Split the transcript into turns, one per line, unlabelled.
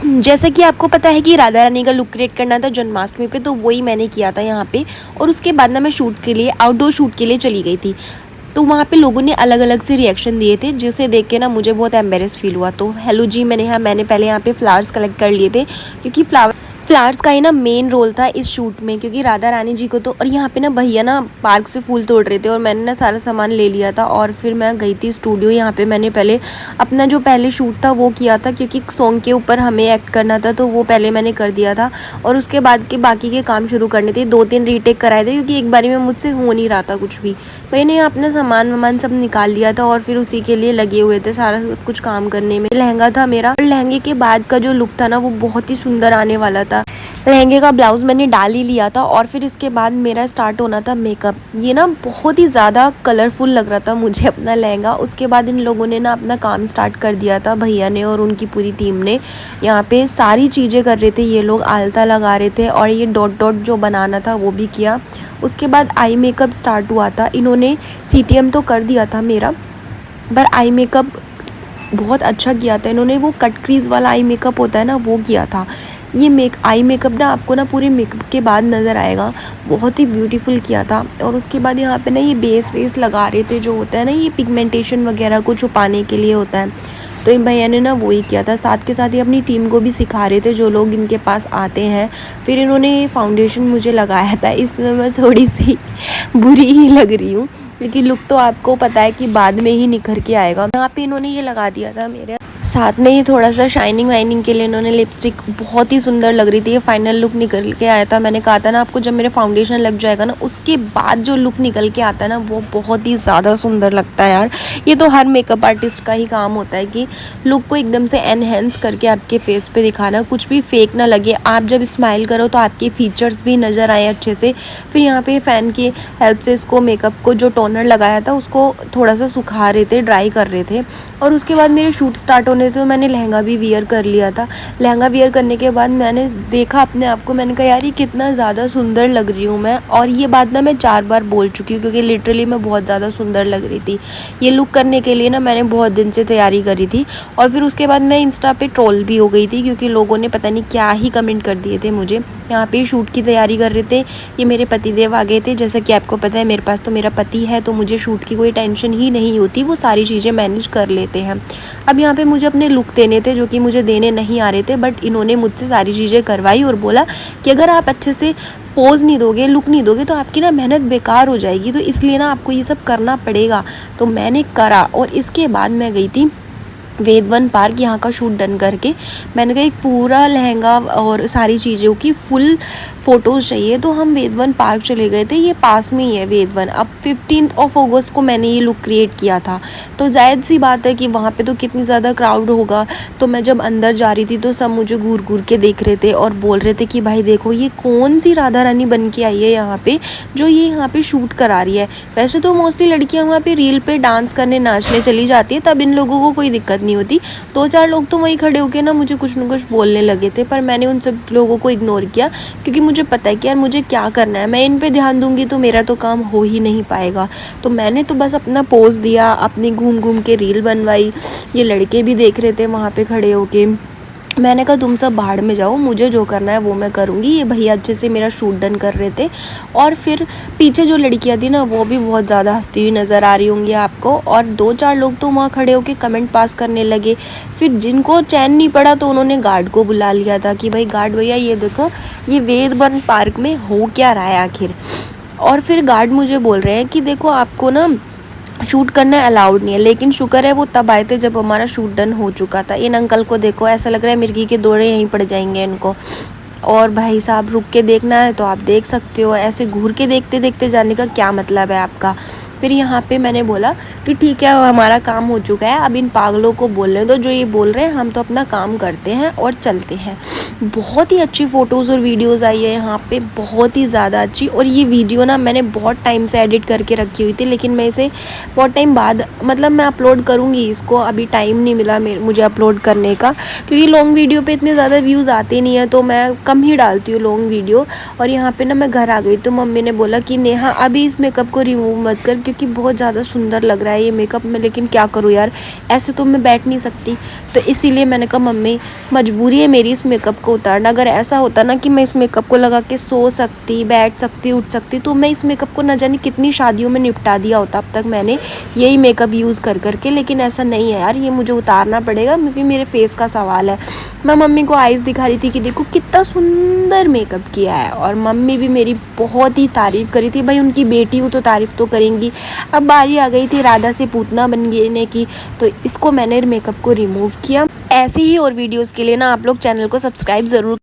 जैसा कि आपको पता है कि राधा रानी का लुक क्रिएट करना था जन्माष्टमी पे, तो वही मैंने किया था यहाँ पे। और उसके बाद ना मैं शूट के लिए, आउटडोर शूट के लिए चली गई थी। तो वहाँ पे लोगों ने अलग अलग से रिएक्शन दिए थे, जिसे देख के ना मुझे बहुत एम्बेरस फील हुआ। तो हेलो जी, मैंने पहले यहाँ पे फ्लावर्स कलेक्ट कर लिए थे, क्योंकि फ्लावर्स का ही ना मेन रोल था इस शूट में, क्योंकि राधा रानी जी को तो। और यहाँ पे ना भैया ना पार्क से फूल तोड़ रहे थे, और मैंने ना सारा सामान ले लिया था। और फिर मैं गई थी स्टूडियो। यहाँ पे मैंने पहले अपना जो पहले शूट था वो किया था, क्योंकि सॉन्ग के ऊपर हमें एक्ट करना था, तो वो पहले मैंने कर दिया था। और उसके बाद के बाकी के काम शुरू करने थे। 2-3 रीटेक कराए थे, क्योंकि एक बारी में मुझसे हो नहीं रहा था कुछ भी। मैंने अपना सामान वामान सब निकाल लिया था, और फिर उसी के लिए लगे हुए थे सारा कुछ काम करने में। लहंगा था मेरा, और लहंगे के बाद का जो लुक था ना वो बहुत ही सुंदर आने वाला था। लहंगे का ब्लाउज़ मैंने डाल ही लिया था, और फिर इसके बाद मेरा स्टार्ट होना था मेकअप। ये ना बहुत ही ज़्यादा कलरफुल लग रहा था मुझे अपना लहंगा। उसके बाद इन लोगों ने ना अपना काम स्टार्ट कर दिया था, भैया ने और उनकी पूरी टीम ने। यहाँ पे सारी चीज़ें कर रहे थे ये लोग, आलता लगा रहे थे, और ये डॉट डॉट जो बनाना था वो भी किया। उसके बाद आई मेकअप स्टार्ट हुआ था। इन्होंने CTM तो कर दिया था मेरा, पर आई मेकअप बहुत अच्छा किया था इन्होंने। वो कट क्रीज वाला आई मेकअप होता है ना, वो किया था। ये आई मेकअप ना आपको ना पूरे मेकअप के बाद नज़र आएगा, बहुत ही ब्यूटीफुल किया था। और उसके बाद यहाँ पे ना ये बेस वेस लगा रहे थे, जो होता है ना ये पिगमेंटेशन वगैरह को छुपाने के लिए होता है। तो इन भैया ने ना वही किया था। साथ के साथ ही अपनी टीम को भी सिखा रहे थे, जो लोग इनके पास आते हैं। फिर इन्होंने फाउंडेशन मुझे लगाया था, इसमें मैं थोड़ी सी बुरी ही लग रही हूँ, क्योंकि लुक तो आपको पता है कि बाद में ही निखर के आएगा। यहाँ पे इन्होंने ये लगा दिया था मेरे साथ में ही थोड़ा सा शाइनिंग वाइनिंग के लिए इन्होंने लिपस्टिक, बहुत ही सुंदर लग रही थी। ये फाइनल लुक निकल के आया था। मैंने कहा था ना आपको, जब मेरे फाउंडेशन लग जाएगा ना उसके बाद जो लुक निकल के आता है ना वो बहुत ही ज़्यादा सुंदर लगता है यार। ये तो हर मेकअप आर्टिस्ट का ही काम होता है कि लुक को एकदम से एनहेंस करके आपके फेस पे दिखाना, कुछ भी फेक ना लगे। आप जब स्माइल करो तो आपके फीचर्स भी नज़र आए अच्छे से। फिर यहाँ पे फ़ैन की हेल्प से इसको मेकअप को जो टोनर लगाया था उसको थोड़ा सा सुखा रहे थे, ड्राई कर रहे थे। और उसके बाद मेरे शूट स्टार्ट होने से मैंने लहंगा भी वियर कर लिया था। लहंगा वियर करने के बाद मैंने देखा अपने आप को, मैंने कहा यार ये कितना ज़्यादा सुंदर लग रही हूँ मैं। और ये बात ना मैं 4 बार बोल चुकी हूँ, क्योंकि लिटरली मैं बहुत ज़्यादा सुंदर लग रही थी। ये लुक करने के लिए ना मैंने बहुत दिन से तैयारी करी थी। और फिर उसके बाद मैं इंस्टा पे ट्रोल भी हो गई थी, क्योंकि लोगों ने पता नहीं क्या ही कमेंट कर दिए थे मुझे। यहाँ पे शूट की तैयारी कर रहे थे, ये मेरे पतिदेव आ गए थे। जैसा कि आपको पता है मेरे पास तो मेरा पति है, तो मुझे शूट की कोई टेंशन ही नहीं होती, वो सारी चीज़ें मैनेज कर लेते हैं। अब यहाँ पे मुझे अपने लुक देने थे, जो कि मुझे देने नहीं आ रहे थे, बट इन्होंने मुझसे सारी चीज़ें करवाई और बोला कि अगर आप अच्छे से पोज नहीं दोगे, लुक नहीं दोगे, तो आपकी ना मेहनत बेकार हो जाएगी, तो इसलिए ना आपको ये सब करना पड़ेगा। तो मैंने करा, और इसके बाद मैं गई थी वेदवन पार्क। यहाँ का शूट डन करके मैंने कहा एक पूरा लहंगा और सारी चीज़ों की फुल फ़ोटोज़ चाहिए, तो हम वेदवन पार्क चले गए थे। ये पास में ही है वेदवन। अब 15 अगस्त को मैंने ये लुक क्रिएट किया था, तो जायज़ सी बात है कि वहाँ पे तो कितनी ज़्यादा क्राउड होगा। तो मैं जब अंदर जा रही थी तो सब मुझे घूर घूर के देख रहे थे और बोल रहे थे कि भाई देखो ये कौन सी राधा रानी बन के आई है यहाँ पे, जो ये यहाँ पे शूट करा रही है। वैसे तो मोस्टली लड़कियाँ वहाँ पे रील पे डांस करने नाचने चली जाती है, तब इन लोगों को कोई दिक्कत नहीं होती। 2-4 लोग तो वहीं खड़े होके ना मुझे कुछ न कुछ बोलने लगे थे, पर मैंने उन सब लोगों को इग्नोर किया, क्योंकि मुझे पता है कि यार मुझे क्या करना है। मैं इन पे ध्यान दूंगी तो मेरा तो काम हो ही नहीं पाएगा। तो मैंने तो बस अपना पोज दिया, अपनी घूम घूम के रील बनवाई। ये लड़के भी देख रहे थे वहाँ पे खड़े होके। मैंने कहा तुम सब बाहर में जाओ, मुझे जो करना है वो मैं करूँगी। ये भैया अच्छे से मेरा शूट डन कर रहे थे। और फिर पीछे जो लड़कियाँ थी ना वो भी बहुत ज़्यादा हंसती हुई नज़र आ रही होंगी आपको। और 2-4 लोग तो वहाँ खड़े होके कमेंट पास करने लगे। फिर जिनको चैन नहीं पड़ा तो उन्होंने गार्ड को बुला लिया था कि भाई गार्ड भैया ये देखो ये वेदवन पार्क में हो क्या रहा है आखिर। और फिर गार्ड मुझे बोल रहे हैं कि देखो आपको ना शूट करना अलाउड नहीं है, लेकिन शुक्र है वो तब आए थे जब हमारा शूट डन हो चुका था। इन अंकल को देखो, ऐसा लग रहा है मिर्गी के दौरे यहीं पड़ जाएंगे इनको। और भाई साहब रुक के देखना है तो आप देख सकते हो, ऐसे घूर के देखते देखते जाने का क्या मतलब है आपका। फिर यहाँ पे मैंने बोला कि ठीक है हमारा काम हो चुका है, अब इन पागलों को बोलने दो जो ये बोल रहे हैं, हम तो अपना काम करते हैं और चलते हैं। बहुत ही अच्छी फ़ोटोज़ और वीडियोज़ आई है यहाँ पे, बहुत ही ज़्यादा अच्छी। और ये वीडियो ना मैंने बहुत टाइम से एडिट करके रखी हुई थी, लेकिन मैं इसे बहुत टाइम बाद मतलब मैं अपलोड करूँगी इसको, अभी टाइम नहीं मिला मुझे अपलोड करने का, क्योंकि लॉन्ग वीडियो पे इतने ज़्यादा व्यूज़ आते नहीं हैं, तो मैं कम ही डालती हूँ लॉन्ग वीडियो। और यहाँ पे ना मैं घर आ गई तो मम्मी ने बोला कि नेहा अभी इस मेकअप को रिमूव मत कर, क्योंकि बहुत ज़्यादा सुंदर लग रहा है ये मेकअप में, लेकिन क्या करूँ यार, ऐसे तो मैं बैठ नहीं सकती। तो इसीलिए मैंने कहा मम्मी मजबूरी है मेरी इस मेकअप को उतारना। अगर ऐसा होता ना कि मैं इस मेकअप को लगा के सो सकती, बैठ सकती, उठ सकती, तो मैं इस मेकअप को न जाने कितनी शादियों में निपटा दिया होता अब तक मैंने यही मेकअप यूज़ कर करके। लेकिन ऐसा नहीं है यार, ये मुझे उतारना पड़ेगा क्योंकि मेरे फेस का सवाल है। मैं मम्मी को आइज़ दिखा रही थी कि देखो कितना सुंदर मेकअप किया है, और मम्मी भी मेरी बहुत ही तारीफ़ करी थी। भाई उनकी बेटी हूँ तो तारीफ़ तो करेंगी। अब बारी आ गई थी राधा से पूतना बनने की, तो इसको मैंने मेकअप को रिमूव किया। ऐसी ही और वीडियोस के लिए ना आप लोग चैनल को सब्सक्राइब ज़रूर